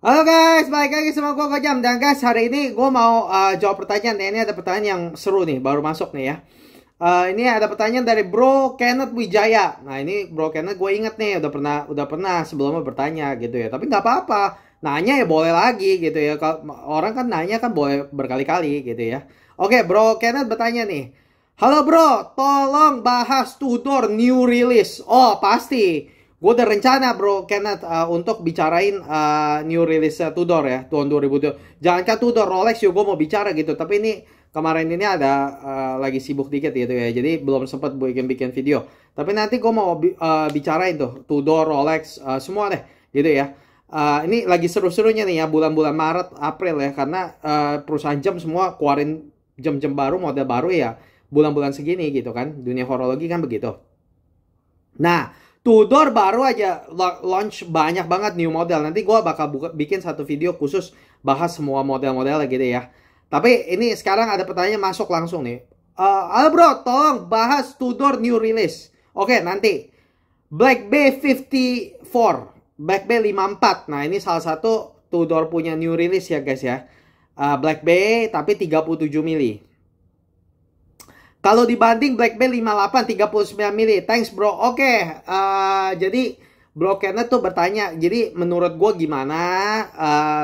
Halo guys, balik lagi sama gue Kojam. Dan guys, hari ini gue mau jawab pertanyaan. Ini ada pertanyaan yang seru nih, baru masuk nih ya. Ini ada pertanyaan dari Bro Kenneth Wijaya. Nah ini Bro Kenneth gue inget nih, udah pernah sebelumnya bertanya gitu ya. Tapi nggak apa-apa, nanya ya boleh lagi gitu ya. Kalau orang kan nanya kan boleh berkali-kali gitu ya. Oke, Bro Kenneth bertanya nih. Halo bro, tolong bahas Tudor new release. Oh pasti. Gue udah rencana bro Kenneth untuk bicarain new release Tudor ya tahun 2020. Jangankan Tudor, Rolex juga gue mau bicara gitu. Tapi ini kemarin ini ada lagi sibuk dikit gitu ya. Jadi belum sempat bikin video. Tapi nanti gue mau bicarain tuh Tudor, Rolex, semua deh gitu ya. Ini lagi seru-serunya nih ya bulan-bulan Maret, April ya. Karena perusahaan jam semua keluarin jam-jam baru, model baru ya. Bulan-bulan segini gitu kan. Dunia horologi kan begitu. Nah, Tudor baru aja launch banyak banget new model. Nanti gue bakal bikin satu video khusus bahas semua model-model gitu ya. Tapi ini sekarang ada pertanyaan masuk langsung nih. Halo bro, tolong bahas Tudor new release. Oke, nanti. Black Bay 54. Black Bay 54. Nah, ini salah satu Tudor punya new release ya guys ya. Black Bay tapi 37 mili. Kalau dibanding Black Bay 58 39 mili. Thanks bro. Oke, jadi Bro Kenneth tuh bertanya, jadi menurut gue gimana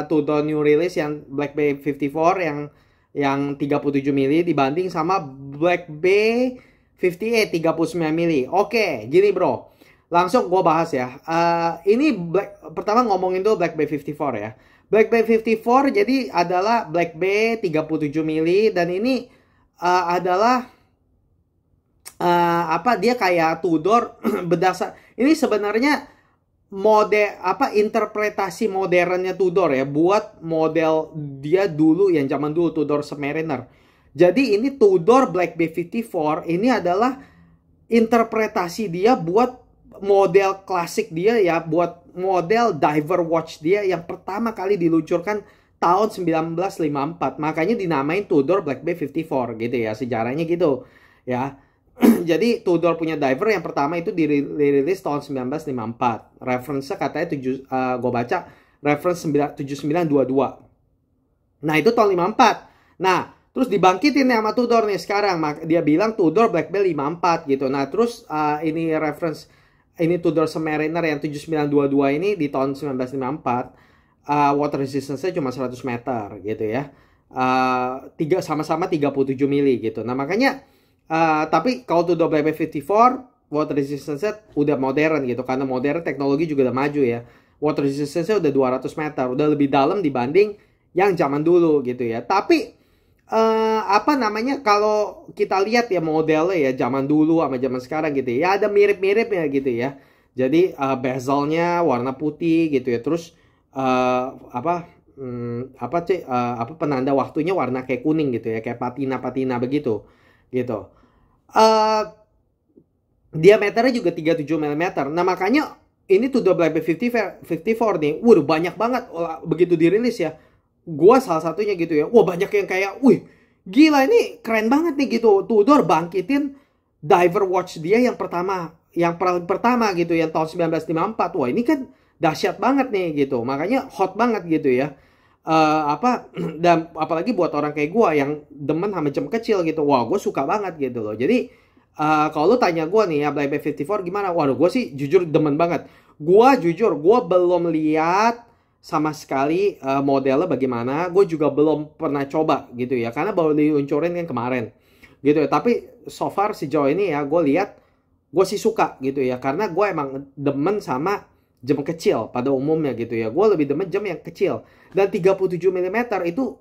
Tudor new release yang Black Bay 54 yang 37 mili dibanding sama Black Bay 58 39 mili. Oke, gini bro. Langsung gue bahas ya. Ini pertama ngomongin dulu Black Bay 54 ya. Black Bay 54 jadi adalah Black Bay 37 mili dan ini adalah dia kayak Tudor berdasar ini sebenarnya interpretasi modernnya Tudor ya buat model dia dulu yang zaman dulu Tudor Submariner. Jadi ini Tudor Black Bay 54 ini adalah interpretasi dia buat model klasik dia ya, buat model diver watch dia yang pertama kali diluncurkan tahun 1954. Makanya dinamain Tudor Black Bay 54 gitu ya, sejarahnya gitu ya. Jadi Tudor punya diver yang pertama itu dirilis tahun 1954. Reference katanya gue baca reference 7922. Nah, itu tahun 54. Nah, terus dibangkitin sama Tudor nih sekarang. Dia bilang Tudor Black Bay 54 gitu. Nah, terus ini reference ini Tudor Submariner yang 7922 ini di tahun 1954. Water resistance-nya cuma 100 meter gitu ya. Sama-sama 37 mili gitu. Nah, makanya tapi kalau Tudor Black Bay 54 water resistance udah modern gitu, karena modern teknologi juga udah maju ya. Water resistance udah 200 meter, udah lebih dalam dibanding yang zaman dulu gitu ya. Tapi kalau kita lihat ya modelnya ya zaman dulu sama zaman sekarang gitu ya, ada mirip-mirip ya gitu ya. Jadi bezelnya warna putih gitu ya. Terus penanda waktunya warna kayak kuning gitu ya, kayak patina-patina begitu gitu. Diameternya juga 37 mm. Nah makanya ini Tudor Black Bay 54 nih, waduh banyak banget begitu dirilis ya. Gua salah satunya gitu ya. Wah banyak yang kayak, wih gila ini keren banget nih gitu. Tudor bangkitin diver watch dia yang pertama gitu, yang tahun 1954. Wah ini kan dahsyat banget nih gitu. Makanya hot banget gitu ya. Dan apalagi buat orang kayak gue yang demen sama jam kecil gitu, wah gue suka banget gitu loh. Jadi kalau lu tanya gue nih ya Black Bay 54 gimana, waduh gue sih jujur demen banget. Gue belum lihat sama sekali modelnya bagaimana. Gue juga belum pernah coba gitu ya, karena baru diluncurin kan kemarin gitu ya. Tapi so far sejauh ini ya gue lihat, gue sih suka gitu ya, karena gue emang demen sama jam kecil pada umumnya gitu ya. Gue lebih demen jam yang kecil. Dan 37 mm itu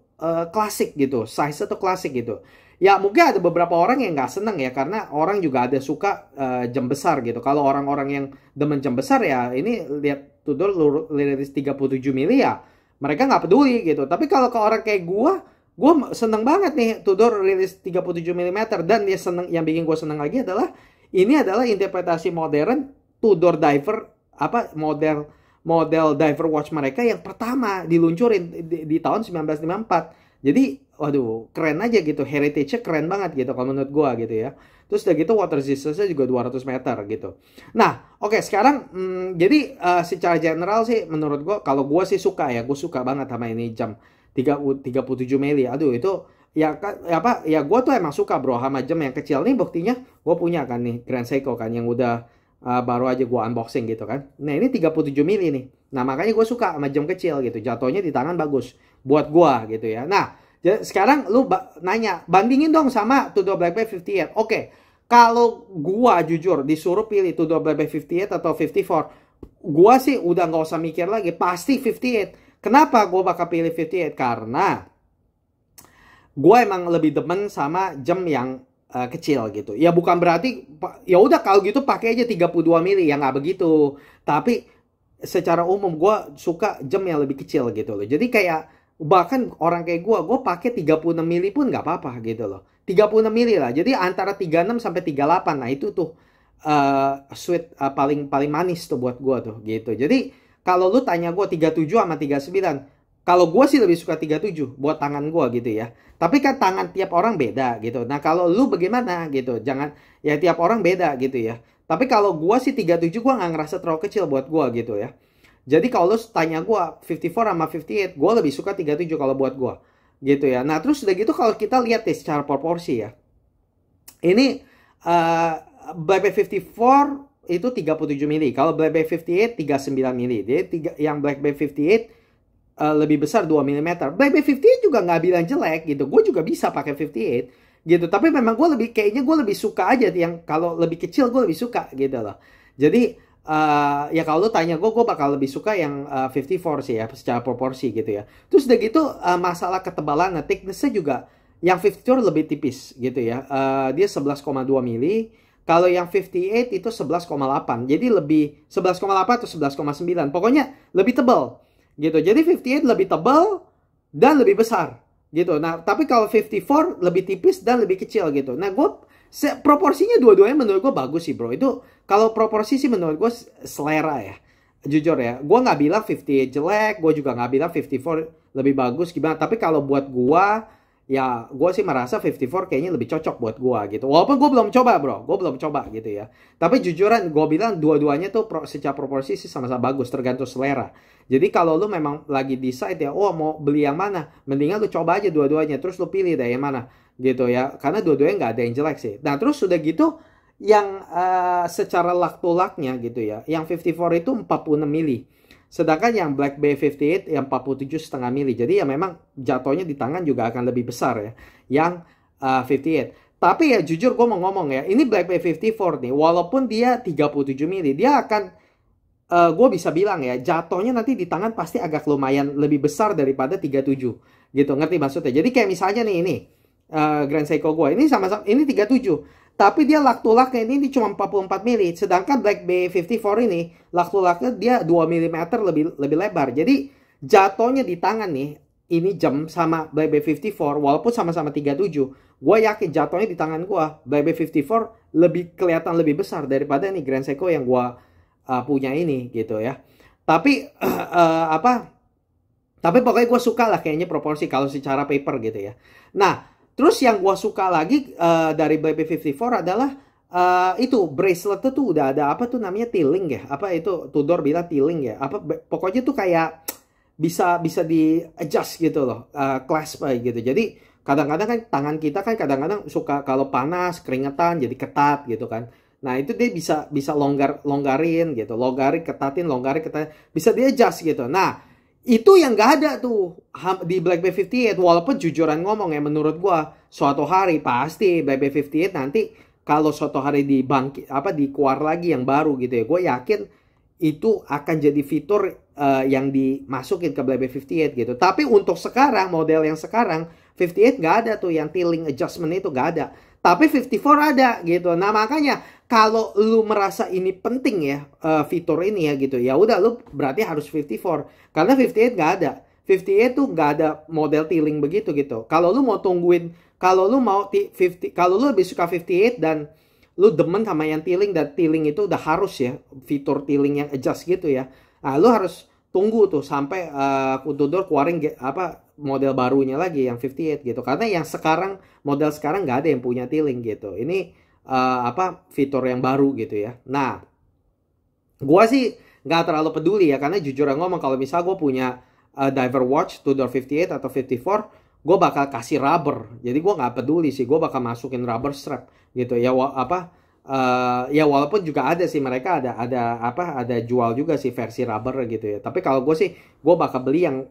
klasik gitu. Size-nya tuh klasik gitu. Ya mungkin ada beberapa orang yang nggak seneng ya, karena orang juga ada suka jam besar gitu. Kalau orang-orang yang demen jam besar ya, ini lihat Tudor rilis 37 mili ya, mereka nggak peduli gitu. Tapi kalau ke orang kayak gue seneng banget nih Tudor rilis 37 mm. Dan yang bikin gue seneng lagi adalah ini adalah interpretasi modern Tudor diver, model diver watch mereka yang pertama diluncurin di tahun 1954. Jadi, waduh, keren aja gitu. Heritage-nya keren banget gitu kalau menurut gua gitu ya. Terus udah gitu water resistance-nya juga 200 meter gitu. Nah, oke, sekarang jadi secara general sih menurut gua, kalau gua sih suka ya, gua suka banget sama ini jam 37 mili. Aduh, itu ya apa ya, gua tuh emang suka bro sama jam yang kecil. Nih buktinya gua punya kan nih Grand Seiko kan yang udah baru aja gua unboxing gitu kan. Nah, ini 37 mili nih. Nah, makanya gue suka sama jam kecil gitu. Jatuhnya di tangan bagus buat gua gitu ya. Nah, sekarang lu nanya, bandingin dong sama Tudor Black Bay 58. Oke, kalau gua jujur disuruh pilih Tudor Black Bay 58 atau 54, gua sih udah nggak usah mikir lagi, pasti 58. Kenapa gua bakal pilih 58? Karena gua emang lebih demen sama jam yang kecil gitu. Ya bukan berarti ya udah kalau gitu pakai aja 32 mili, ya nggak begitu. Tapi secara umum gue suka jam yang lebih kecil gitu loh. Jadi kayak bahkan orang kayak gue pakai 36 mili pun nggak apa-apa gitu loh. 36 mili lah. Jadi antara 36 sampai 38. Nah, itu tuh sweet paling paling manis tuh buat gue tuh gitu. Jadi kalau lu tanya gue 37 sama 39, kalau gue sih lebih suka 37 buat tangan gue gitu ya. Tapi kan tangan tiap orang beda gitu. Nah, kalau lu bagaimana gitu? Jangan, ya tiap orang beda gitu ya. Tapi kalau gue sih 37 gue nggak ngerasa terlalu kecil buat gue gitu ya. Jadi kalau lu tanya gue 54 sama 58, gue lebih suka 37 kalau buat gue gitu ya. Nah, terus udah gitu kalau kita lihat deh secara proporsi ya. Ini Black Bay 54 itu 37 mili. Kalau Black Bay 58 39 mili. Jadi yang Black Bay 58 lebih besar 2 mm. Black Bay 58 juga nggak bilang jelek gitu. Gue juga bisa pakai 58 gitu. Tapi memang gue kayaknya gue lebih suka aja yang kalau lebih kecil gue lebih suka gitu loh. Jadi ya kalau lu tanya gue bakal lebih suka yang 54 sih ya secara proporsi gitu ya. Terus udah gitu masalah ketebalan, thickness-nya juga yang 54 lebih tipis gitu ya. Dia 11,2 mili. Kalau yang 58 itu 11,8. Jadi lebih 11,8 atau 11,9. Pokoknya lebih tebal gitu. Jadi 58 lebih tebal dan lebih besar gitu. Nah, tapi kalau 54 lebih tipis dan lebih kecil gitu. Nah, proporsinya dua-duanya menurut gue bagus sih bro. Itu kalau proporsi sih menurut gue selera ya. Jujur ya, gue nggak bilang 58 jelek, gue juga nggak bilang 54 lebih bagus gimana. Tapi kalau buat gue, ya gue sih merasa 54 kayaknya lebih cocok buat gue gitu. Walaupun gue belum coba bro, gue belum coba gitu ya. Tapi jujuran gue bilang dua-duanya tuh secara proporsi sih sama-sama bagus, tergantung selera. Jadi kalau lu memang lagi decide ya, oh mau beli yang mana, mendingan lu coba aja dua-duanya, terus lu pilih deh yang mana gitu ya. Karena dua-duanya nggak ada yang jelek sih. Nah terus sudah gitu, yang secara lak-to-laknya gitu ya, yang 54 itu 46 mili. Sedangkan yang Black Bay 58 yang 47,5 mili. Jadi ya memang jatuhnya di tangan juga akan lebih besar ya. Yang 58. Tapi ya jujur gue mau ngomong ya. Ini Black Bay 54 nih. Walaupun dia 37 mili. Dia akan, gue bisa bilang ya. Jatuhnya nanti di tangan pasti agak lumayan lebih besar daripada 37. Gitu, ngerti maksudnya? Jadi kayak misalnya nih ini. Grand Seiko gue. Ini sama-sama. Ini 37. Tapi dia lak-to-laknya ini cuma 44 mili. Sedangkan Black Bay 54 ini lak-to-laknya dia 2 mm lebih lebar. Jadi jatuhnya di tangan nih, ini jam sama Black Bay 54 walaupun sama-sama 37, gue yakin jatuhnya di tangan gue Black Bay 54 lebih kelihatan lebih besar daripada nih Grand Seiko yang gue punya ini gitu ya. Tapi tapi pokoknya gue suka lah kayaknya proporsi kalau secara paper gitu ya. Nah, terus yang gue suka lagi dari Black Bay 54 adalah itu bracelet tuh udah ada apa tuh namanya, tiling ya? Apa itu Tudor bilang tiling ya? Apa pokoknya tuh kayak bisa di adjust gitu loh, clasp gitu. Jadi kadang-kadang kan tangan kita kan kadang-kadang suka kalau panas keringetan jadi ketat gitu kan. Nah itu dia bisa longgarin gitu, ketatin, bisa di adjust gitu. Nah itu yang gak ada tuh di Black Bay 58. Walaupun jujuran ngomong ya, menurut gua suatu hari pasti Black Bay 58 nanti kalau suatu hari dikeluar lagi yang baru gitu ya, gue yakin itu akan jadi fitur yang dimasukin ke Black Bay 58 gitu. Tapi untuk sekarang, model yang sekarang 58 gak ada tuh yang tiling adjustment, itu gak ada. Tapi 54 ada gitu. Nah makanya kalau lu merasa ini penting ya, fitur ini ya gitu, ya udah lu berarti harus 54. Karena 58 nggak ada. 58 tuh nggak ada model tiling begitu gitu. Kalau lu mau tungguin, kalau lu lebih suka 58 dan lu demen sama yang tiling, dan tiling itu udah harus ya, fitur tiling yang adjust gitu ya. Nah, lu harus tunggu tuh sampai Tudor keluarin model barunya lagi yang 58 gitu. Karena yang sekarang model sekarang nggak ada yang punya T-Link gitu. Ini apa fitur yang baru gitu ya. Nah, gua sih nggak terlalu peduli ya, karena jujur ngomong kalau misal gue punya diver watch Tudor 58 atau 54, gue bakal kasih rubber. Jadi gue nggak peduli sih, gue bakal masukin rubber strap gitu ya. Ya walaupun juga ada sih, mereka ada jual juga sih versi rubber gitu ya. Tapi kalau gue sih, gue bakal beli yang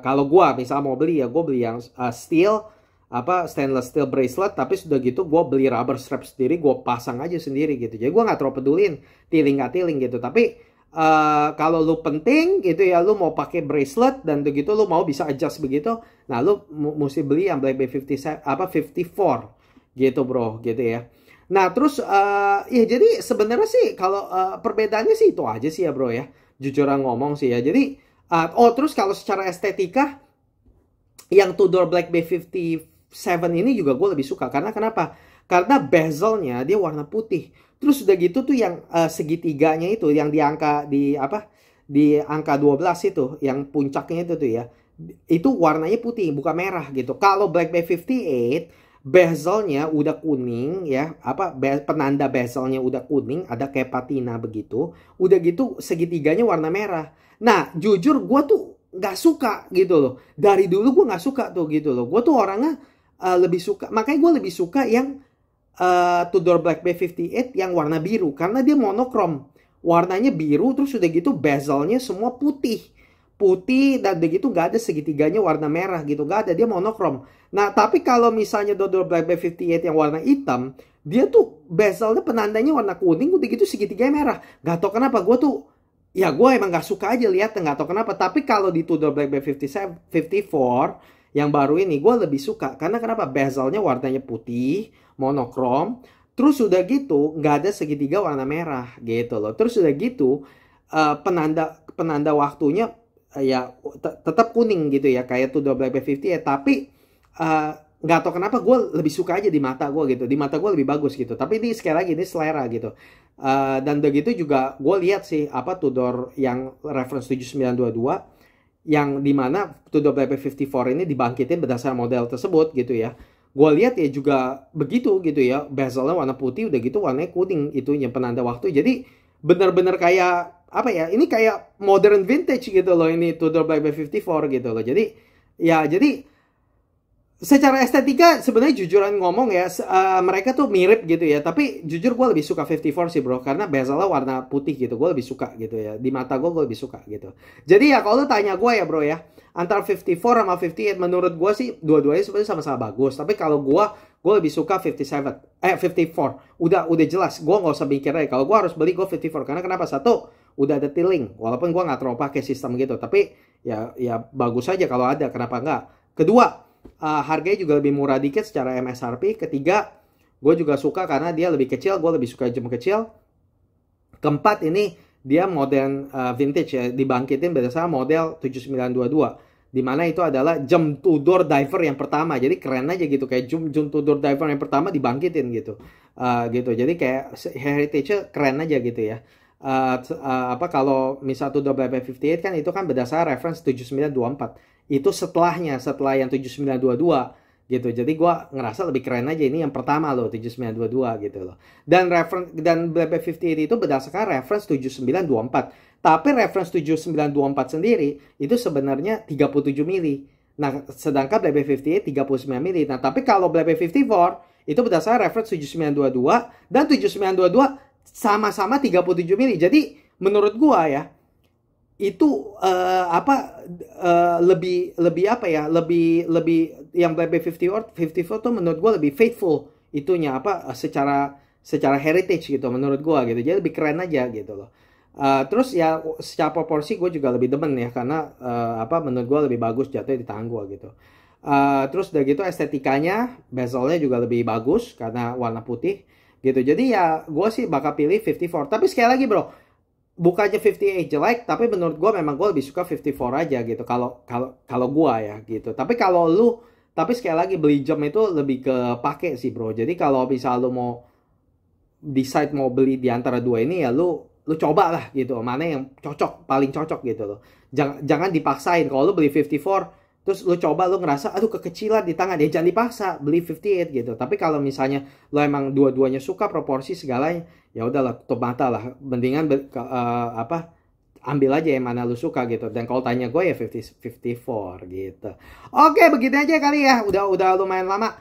kalau gue misal mau beli ya, gue beli yang steel stainless steel bracelet, tapi sudah gitu gue beli rubber strap sendiri, gue pasang aja sendiri gitu. Jadi gue nggak terlalu pedulin tiling nggak tiling gitu. Tapi kalau lu penting gitu ya, lu mau pakai bracelet dan begitu lu mau bisa adjust begitu, nah lu mesti beli yang Black Bay 54 gitu bro gitu ya. Nah terus ya jadi sebenarnya sih kalau perbedaannya sih itu aja sih ya bro ya, jujur ngomong sih ya. Jadi terus kalau secara estetika yang Tudor Black Bay 57 ini juga gue lebih suka. Karena kenapa? Karena bezelnya dia warna putih. Terus udah gitu tuh yang segitiganya itu yang di angka di angka 12 itu, yang puncaknya itu tuh ya. Itu warnanya putih, bukan merah gitu. Kalau Black Bay 58 bezelnya udah kuning ya, penanda bezelnya udah kuning, ada kayak patina begitu. Udah gitu segitiganya warna merah. Nah, jujur gue tuh nggak suka gitu loh. Dari dulu gue nggak suka tuh gitu loh. Gue tuh orangnya lebih suka, makanya gue lebih suka yang Tudor Black Bay 58 yang warna biru, karena dia monokrom. Warnanya biru, terus udah gitu bezelnya semua putih. Putih dan begitu nggak ada segitiganya warna merah gitu, nggak ada, dia monokrom. Nah, tapi kalau misalnya Tudor Black Bay 58 yang warna hitam, dia tuh bezelnya penandanya warna kuning, udah gitu segitiganya merah. Gak tau kenapa gue tuh, ya gue emang gak suka aja liatnya, gak tau kenapa. Tapi kalau di Tudor Black Bay 54 yang baru ini gue lebih suka. Karena kenapa? Bezelnya warnanya putih, monokrom. Terus udah gitu nggak ada segitiga warna merah gitu loh. Terus udah gitu penanda waktunya ya tetap kuning gitu ya, kayak Tudor Black Bay 50 ya. Tapi nggak tahu kenapa gue lebih suka aja di mata gue gitu. Di mata gue lebih bagus gitu. Tapi ini sekali lagi ini selera gitu. Dan begitu juga gue lihat sih Tudor yang reference 7922, yang dimana Tudor Black Bay 54 ini dibangkitin berdasarkan model tersebut gitu ya. Gue lihat ya juga begitu gitu ya, bezelnya warna putih, udah gitu warnanya kuning, itu yang penanda waktu. Jadi bener-bener kayak apa ya, ini kayak modern vintage gitu loh ini Tudor Black Bay 54 gitu loh. Jadi ya jadi secara estetika sebenarnya jujuran ngomong ya, mereka tuh mirip gitu ya. Tapi jujur gue lebih suka 54 sih bro, karena bezelnya warna putih gitu, gue lebih suka gitu ya. Di mata gue lebih suka gitu. Jadi ya kalau lu tanya gue ya bro ya, antara 54 sama 58 menurut gue sih dua-duanya sebenarnya sama-sama bagus. Tapi kalau gue lebih suka 54. Udah jelas, gue nggak usah mikir aja. Kalau gue harus beli, gue 54. Karena kenapa? Satu, udah ada T-Link. Walaupun gue nggak terlalu pakai sistem gitu, tapi ya bagus aja kalau ada. Kenapa nggak? Kedua, harganya juga lebih murah dikit secara MSRP. Ketiga, gue juga suka karena dia lebih kecil. Gue lebih suka jam kecil. Keempat, ini dia modern vintage ya, dibangkitin berdasarkan model 7922, dimana itu adalah jam Tudor diver yang pertama. Jadi keren aja gitu, kayak jam Tudor diver yang pertama dibangkitin gitu. Gitu. Jadi kayak heritage-nya keren aja gitu ya. Kalau misal Tudor Black Bay 58 kan itu kan berdasarkan reference 7924. Itu setelah yang 7922 gitu. Jadi gue ngerasa lebih keren aja ini yang pertama loh, 7922 gitu loh. Dan Black Bay 58 itu berdasarkan reference 7924. Tapi reference 7924 sendiri itu sebenarnya 37 mili. Nah, sedangkan Black Bay 58 39 mili. Nah, tapi kalau Black Bay 54 itu berdasarkan reference 7922 dan 7922 sama-sama 37 mili. Jadi menurut gue ya, itu lebih yang Black Bay 54 tuh menurut gue lebih faithful itunya secara heritage gitu menurut gue gitu. Jadi lebih keren aja gitu loh. Terus ya secara proporsi gue juga lebih demen ya, karena menurut gue lebih bagus jatuhnya di tangan gue gitu. Terus udah gitu estetikanya, bezelnya juga lebih bagus karena warna putih gitu. Jadi ya gue sih bakal pilih 54. Tapi sekali lagi bro, bukannya 58 jelek, tapi menurut gue memang gue lebih suka 54 aja gitu kalau gue ya gitu. Tapi sekali lagi beli jam itu lebih ke pakai sih bro. Jadi kalau misal lu mau decide mau beli di antara dua ini ya lu coba lah gitu, mana yang paling cocok gitu loh. Jangan dipaksain. Kalau lu beli 54 terus lu coba lu ngerasa aduh kekecilan di tangan, ya jangan dipaksa beli 58 gitu. Tapi kalau misalnya lu emang dua-duanya suka proporsi segalanya, ya udahlah tutup mata lah, mendingan ambil aja yang mana lu suka gitu. Dan kalau tanya gue ya 54 gitu. Oke, begitu aja kali ya, udah lumayan lama.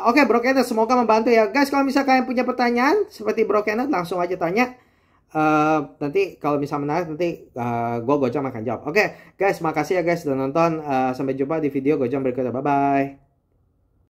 Oke, Bro Kenneth, semoga membantu ya guys. Kalau misalnya kalian punya pertanyaan seperti Bro Kenneth, langsung aja tanya. Nanti kalau misalnya menarik, nanti Gojam akan jawab. Oke guys, makasih ya guys sudah nonton. Sampai jumpa di video Gojam berikutnya. Bye bye.